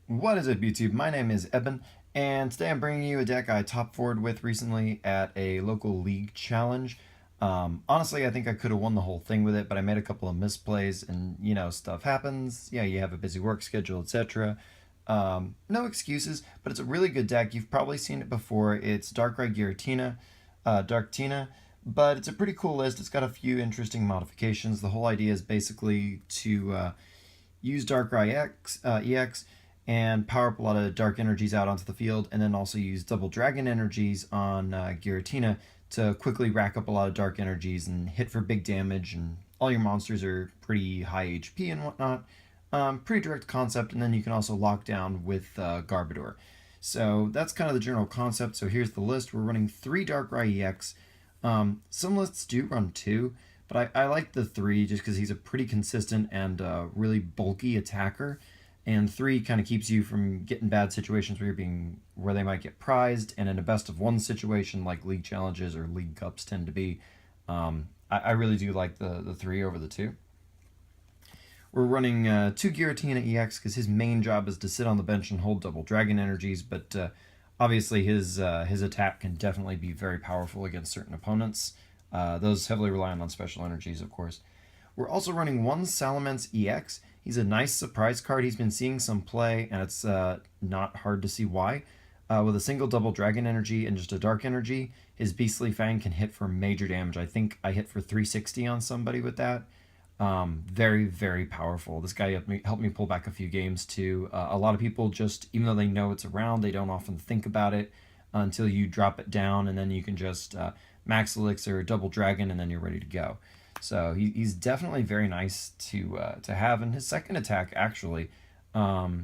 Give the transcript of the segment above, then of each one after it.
What is up, YouTube? My name is Eben, and today I'm bringing you a deck I top forward with recently at a local league challenge. Honestly, I think I could have won the whole thing with it, but I made a couple of misplays, and stuff happens. Yeah, you have a busy work schedule, etc. No excuses, but it's a really good deck. You've probably seen it before. It's Darkrai Giratina, Darktina, but it's a pretty cool list. It's got a few interesting modifications. The whole idea is basically to use Darkrai EX and power up a lot of dark energies out onto the field, and then also use double dragon energies on Giratina to quickly rack up a lot of dark energies and hit for big damage, and all your monsters are pretty high HP and whatnot. Pretty direct concept, and then you can also lock down with Garbodor. So that's kind of the general concept. So here's the list. We're running 3 Darkrai EX. Some lists do run 2, but I like the 3 just because he's a pretty consistent and really bulky attacker. And 3 kind of keeps you from getting bad situations where they might get prized. And in a best of 1 situation, like league challenges or league cups tend to be, I really do like the 3 over the 2. We're running 2 Giratina EX because his main job is to sit on the bench and hold double dragon energies, but obviously his attack can definitely be very powerful against certain opponents. Those heavily relying on special energies, of course. We're also running 1 Salamence EX. He's a nice surprise card. He's been seeing some play, and it's not hard to see why. With a single double dragon energy and just a dark energy, his Beastly Fang can hit for major damage. I think I hit for 360 on somebody with that. Very, very powerful. This guy helped me pull back a few games too. A lot of people just, even though they know it's around, they don't often think about it until you drop it down, and then you can just max elixir, double dragon, and then you're ready to go. So he's definitely very nice to have. And his second attack, actually, I've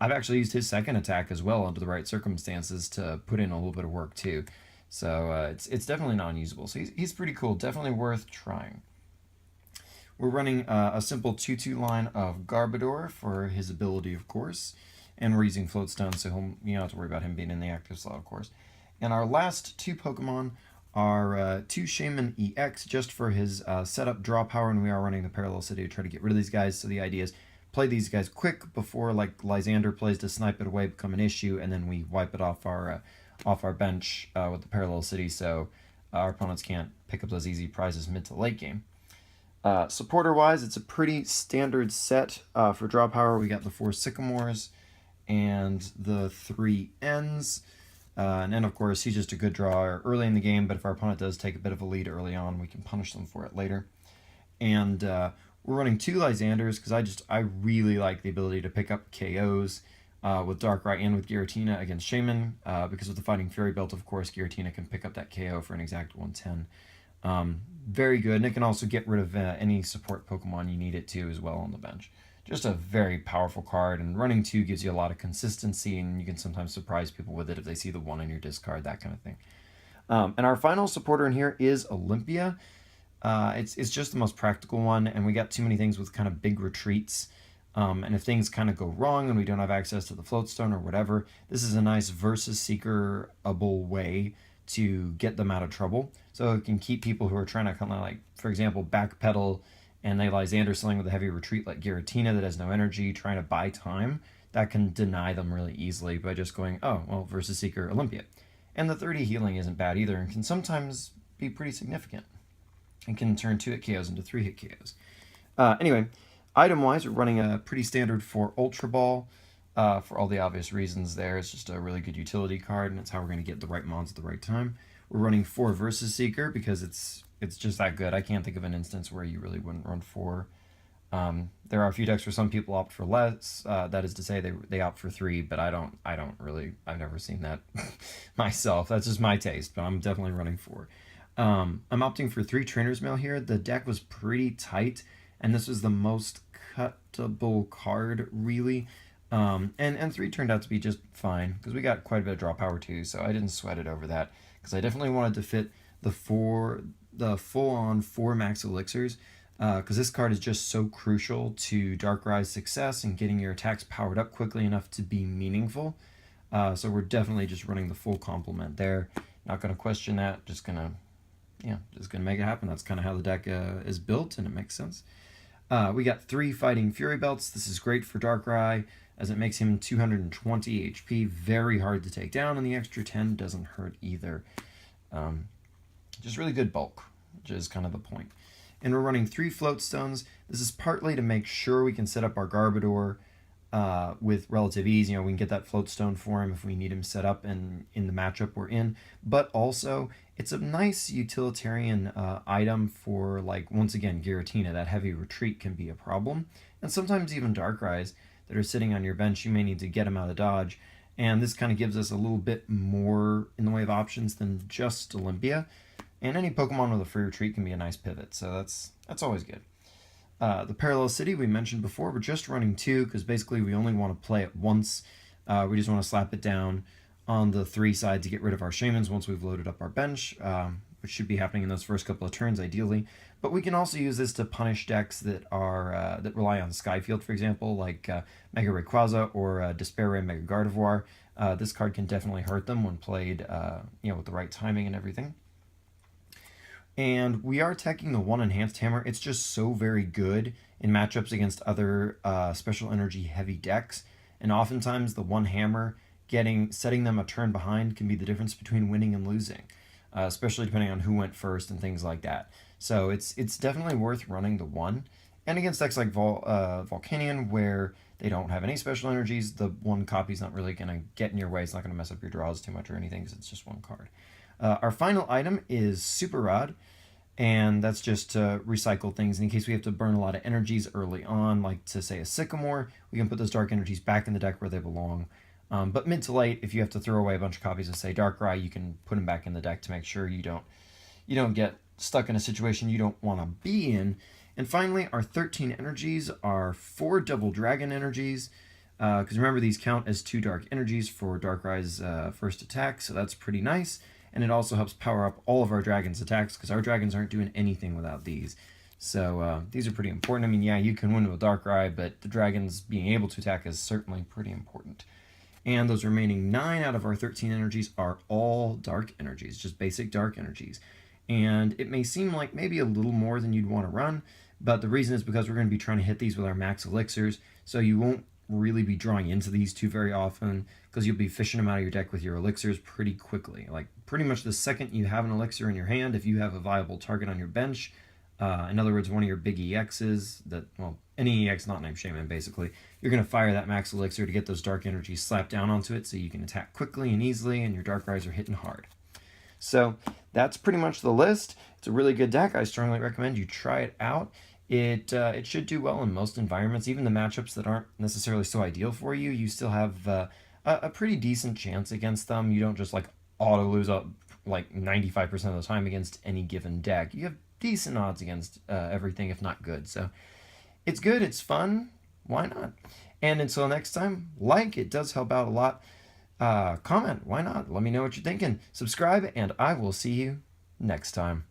actually used his second attack as well under the right circumstances to put in a little bit of work too. So it's definitely non-usable. So he's pretty cool. Definitely worth trying. We're running a simple 2-2 line of Garbodor for his ability, of course. And we're using Floatstone, so you don't have to worry about him being in the active slot, of course. And our last 2 Pokemon are 2 Shaman EX, just for his setup draw power, and we are running the Parallel City to try to get rid of these guys. So the idea is play these guys quick before like Lysander plays to snipe it away, become an issue, and then we wipe it off our bench with the Parallel City, so our opponents can't pick up those easy prizes mid to late game. Supporter-wise, it's a pretty standard set for draw power. We got the 4 Sycamores and the 3 Ns. And then, of course, he's just a good drawer early in the game, but if our opponent does take a bit of a lead early on, we can punish them for it later. And we're running 2 Lysanders because I really like the ability to pick up KOs with Darkrai and with Giratina against Shaman, because with the Fighting Fury belt, of course, Giratina can pick up that KO for an exact 110. Very good, and it can also get rid of any support Pokemon you need it to as well on the bench. Just a very powerful card, and running 2 gives you a lot of consistency, and you can sometimes surprise people with it if they see the 1 in your discard, that kind of thing. And our final supporter in here is Olympia. It's just the most practical one, and we got too many things with kind of big retreats. And if things kind of go wrong and we don't have access to the Floatstone or whatever, this is a nice versus seeker-able way to get them out of trouble. So it can keep people who are trying to kind of like, for example, backpedal and they Lysander selling with a heavy retreat like Giratina that has no energy, trying to buy time. That can deny them really easily by just going, oh, well, versus Seeker Olympia. And the 30 healing isn't bad either and can sometimes be pretty significant. It can turn 2-hit KOs into 3-hit KOs. Anyway, item-wise, we're running a pretty standard 4 Ultra Ball. For all the obvious reasons there. It's just a really good utility card, and it's how we're going to get the right mons at the right time. We're running 4 Versus Seeker because it's just that good. I can't think of an instance where you really wouldn't run 4. There are a few decks where some people opt for less. That is to say, they opt for 3, but I don't really. I've never seen that myself. That's just my taste, but I'm definitely running 4. I'm opting for 3 Trainer's Mail here. The deck was pretty tight, and this was the most cuttable card, really. And 3 turned out to be just fine, because we got quite a bit of draw power too, so I didn't sweat it over that, because I definitely wanted to fit the full-on 4 max elixirs, because this card is just so crucial to Darkrai's success and getting your attacks powered up quickly enough to be meaningful. So we're definitely just running the full complement there. Not going to question that, just gonna make it happen. That's kind of how the deck is built, and it makes sense. We got 3 Fighting Fury belts. This is great for Darkrai. as it makes him 220 HP, very hard to take down, and the extra 10 doesn't hurt either. Just really good bulk, which is kind of the point. And we're running 3 float stones. This is partly to make sure we can set up our Garbodor with relative ease. You know, we can get that float stone for him if we need him set up in the matchup we're in. But also, it's a nice utilitarian item for, like, once again, Giratina. That heavy retreat can be a problem. And sometimes even Darkrai's that are sitting on your bench, you may need to get them out of dodge. And this kind of gives us a little bit more in the way of options than just Olympia. And any Pokemon with a free retreat can be a nice pivot, so that's always good. The Parallel City we mentioned before, we're just running 2 because basically we only want to play it once. We just want to slap it down on the 3 side to get rid of our Shamans once we've loaded up our bench, which should be happening in those first couple of turns ideally. But we can also use this to punish decks that are that rely on Skyfield, for example, like Mega Rayquaza or Despair Ray Mega Gardevoir. This card can definitely hurt them when played with the right timing and everything. And we are teching the 1 Enhanced Hammer. It's just so very good in matchups against other special energy heavy decks. And oftentimes the 1 Hammer setting them a turn behind can be the difference between winning and losing, especially depending on who went first and things like that. So it's definitely worth running the 1. And against decks like Volcanion, where they don't have any special energies, the 1 copy's not really going to get in your way. It's not going to mess up your draws too much or anything because it's just 1 card. Our final item is Super Rod, and that's just to recycle things. In case we have to burn a lot of energies early on, like to say a Sycamore, we can put those dark energies back in the deck where they belong. But mid to late, if you have to throw away a bunch of copies of, say, Darkrai, you can put them back in the deck to make sure you don't get stuck in a situation you don't want to be in. And finally, our 13 energies are 4 Double Dragon energies, because remember, these count as 2 dark energies for Darkrai's first attack, so that's pretty nice. And it also helps power up all of our dragons' attacks, because our dragons aren't doing anything without these. So these are pretty important. I mean, yeah, you can win with Darkrai, but the dragons being able to attack is certainly pretty important. And those remaining 9 out of our 13 energies are all dark energies, just basic dark energies. And it may seem like maybe a little more than you'd want to run, but the reason is because we're going to be trying to hit these with our max elixirs, so you won't really be drawing into these too very often, because you'll be fishing them out of your deck with your elixirs pretty quickly. Like, pretty much the second you have an elixir in your hand, if you have a viable target on your bench, in other words, one of your big EXs, any EX not named Shaman, basically, you're going to fire that max elixir to get those dark energies slapped down onto it so you can attack quickly and easily, and your Darkrai's are hitting hard. So that's pretty much the list. It's a really good deck. I strongly recommend you try it out. It should do well in most environments. Even the matchups that aren't necessarily so ideal for you, you still have a pretty decent chance against them. You don't just like auto lose up like 95% of the time against any given deck. You have decent odds against everything, if not good. So it's good. It's fun. Why not? And until next time, it does help out a lot. Comment, why not? Let me know what you're thinking. Subscribe, and I will see you next time.